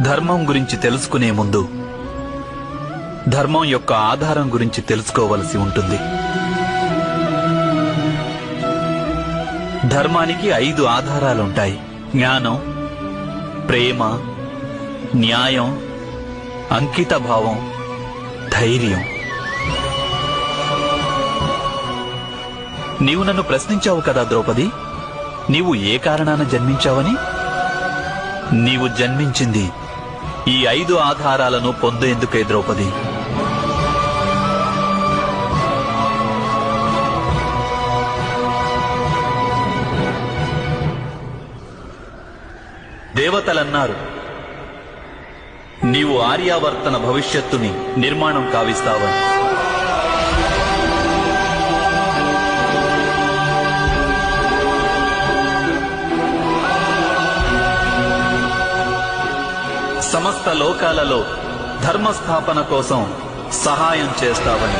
ధర్మం గురించి తెలుసుకునే ముందు ధర్మం యొక్క ఆధారం గురించి తెలుసుకోవలసి ఉంటుంది. ధర్మానికి 5 ఆధారాలుంటాయి: జ్ఞానం, ప్రేమ, న్యాయం, అంకితభావం, ధైర్యం. నీవు నన్ను ప్రశ్నించావు కదా ద్రౌపది, నీవు ఏ కారణాన జన్మించావని? నీవు జన్మించింది ఈ 5 ఆధారాలను పొందేందుకే ద్రౌపది. దేవతలన్నారు, నీవు ఆర్యావర్తన భవిష్యత్తుని నిర్మాణం కావిస్తావని. సమస్త లోకాలలో ధర్మస్థాపన కోసం సహాయం చేస్తావని.